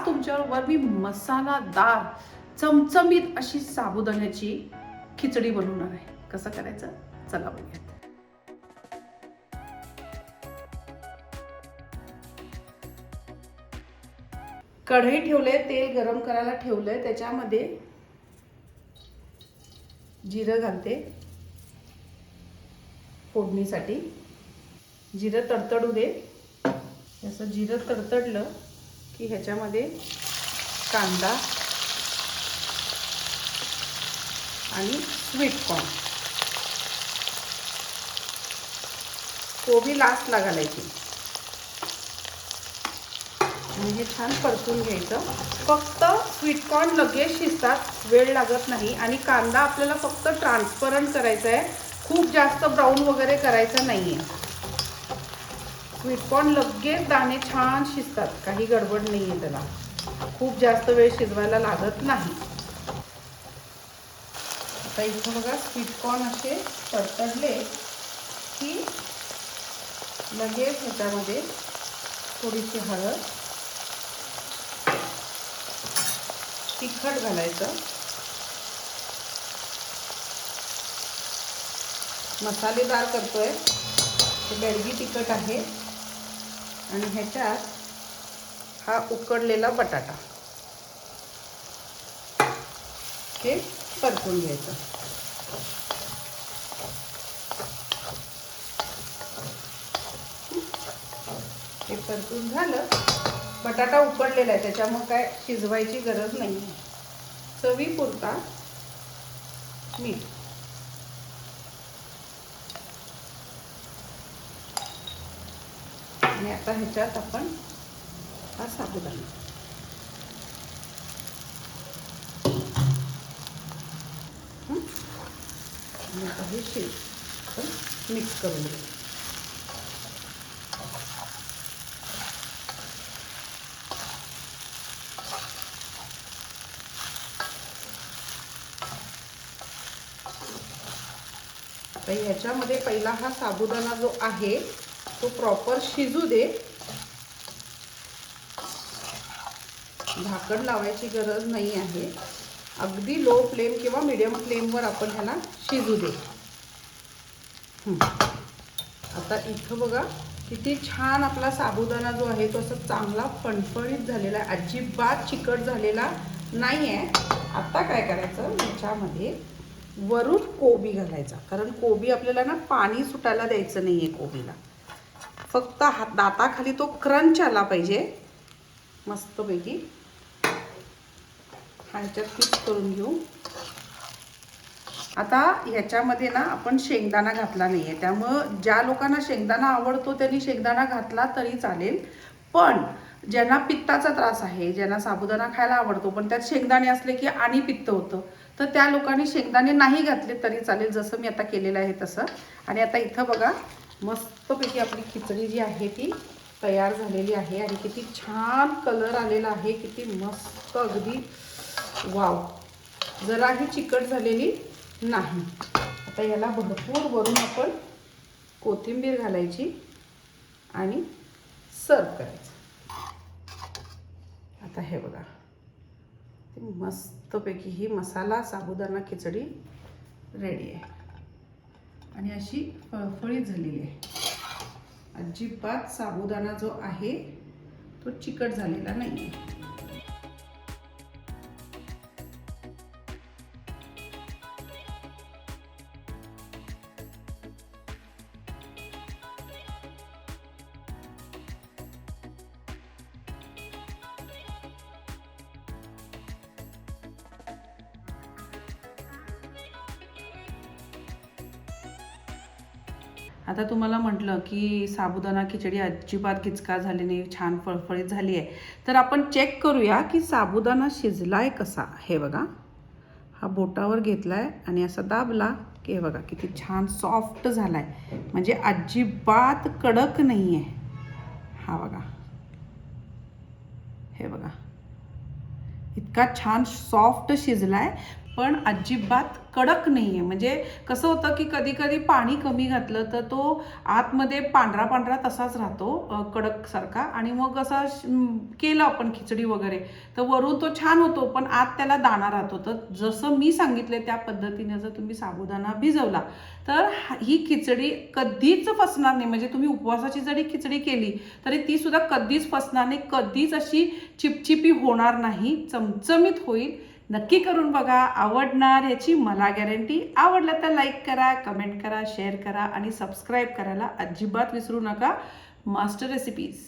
आज तुमच्यावर मी मसालादार चमचमीत अशी साबुदाण्याची खिचडी बनवणार आहे. कसं करायचं चला बघूया. कढई ठेवले, तेल गरम करायला ठेवलंय. त्याच्यामध्ये जिरं घालते फोडणीसाठी. जिरं तडतडू दे. असं जिरं तडतडलं की ह्याच्यामध्ये कांदा आणि स्वीट कॉर्न, कोबी लास्टला घालायची आणि हे छान परतून घ्यायचं. फक्त स्वीट कॉर्न लगेच शिजतात, वेळ लागत नाही. आणि कांदा आपल्याला फक्त ट्रान्सपरंट करायचा आहे, खूप जास्त ब्राऊन वगैरे करायचं नाही आहे. स्वीटकॉर्न लगेच दाणे छान शिजतात, काही गडबड नाही आहे त्याला, खूप जास्त वेळ शिजवायला लागत नाही. आता इथं बघा स्वीटकॉर्न असे तडतडले की लगेच ह्याच्यामध्ये थोडीशी हळद, तिखट घालायचं. मसालेदार करतोय, बेडगी तिखट आहे. आणि ह्याच्यात हा उकडलेला बटाटा हे परतून घ्यायचं. हे परतून झालं. बटाटा उकडलेला आहे त्याच्यामुळे काय शिजवायची गरज नाही. चवीपुरता मीठ. आणि आता ह्याच्यात आपण हा साबुदाणा आणि आता हे मिक्स करून घेऊ. आता ह्याच्यामध्ये पहिला हा साबुदाणा जो आहे तो प्रॉपर शिजू दे. झाकण लावायची गरज नाही आहे. अगदी लो फ्लेम किंवा मीडियम फ्लेमवर आपण ह्याला शिजू दे. आता इथं बघा किती छान आपला साबुदाणा जो आहे तो असं चांगला फणफणीत झालेला आहे, अजिबात चिकट झालेला नाही आहे. आता काय करायचं, ह्याच्यामध्ये वरून कोबी घालायचा, कारण कोबी आपल्याला ना पाणी सुटायला द्यायचं नाही आहे. कोबीला फक्त दाताखाली तो क्रंच आला पाहिजे मस्तपैकी. ह्याच्यात मिक्स करून घेऊ. आता ह्याच्यामध्ये ना आपण शेंगदाणा घातला नाही आहे, त्यामुळं ज्या लोकांना शेंगदाणा आवडतो त्यांनी शेंगदाणा घातला तरी चालेल. पण ज्यांना पित्ताचा त्रास आहे, ज्यांना साबुदाणा खायला आवडतो पण त्यात शेंगदाणे असले की आणि पित्त होतं, तर त्या लोकांनी शेंगदाणे नाही घातले तरी चालेल, जसं मी आता केलेलं आहे तसं. आणि आता इथं बघा मस्तपैकी आपली खिचडी जी आहे ती तयार झालेली आहे. आणि किती छान कलर आलेला आहे, किती मस्त, अगदी वाव. जराही चिकट झालेली नाही. आता याला भरपूर वरून आपण कोथिंबीर घालायची आणि सर्व करायचं. आता हे बघा मस्तपैकी ही मसाला साबुदाणा खिचडी रेडी आहे. आणि अशी फळफळीत झालेली आहे. अजिबात साबुदाणा जो आहे तो चिकट झालेला नाही आहे. आता तुम्हाला म्हटलं की साबुदाणा खिचडी अजिबात किचका झाली नाही, छान फळफळीत झाली आहे. तर आपण चेक करूया की साबुदाणा शिजलाय कसा. हे बघा, हा बोटावर घेतलाय आणि असा दाबला की हे बघा किती छान सॉफ्ट झालाय, म्हणजे अजिबात कडक नाही आहे. हा बघा, हे बघा इतका छान सॉफ्ट शिजलाय. पण अजिबात कडक नाही आहे. म्हणजे कसं होतं की कधी कधी पाणी कमी घातलं तर तो आतमध्ये पांढरा पांढरा तसाच राहतो कडकसारखा, आणि मग असं केलं आपण खिचडी वगैरे तर वरून तो छान होतो, पण आत त्याला दाणा राहतो. तर जसं मी सांगितले त्या पद्धतीने जर तुम्ही साबुदाणा भिजवला तर ही खिचडी कधीच फसणार नाही. म्हणजे तुम्ही उपवासाची जरी खिचडी केली तरी ती सुद्धा कधीच फसणार नाही, कधीच अशी चिपचिपी होणार नाही, चमचमीत होईल. नक्की करून बघा, आवडणार याची मला गॅरंटी. आवडलं तर लाईक करा, कमेंट करा, शेअर करा आणि सबस्क्राईब करायला अजिबात विसरू नका. Master recipes.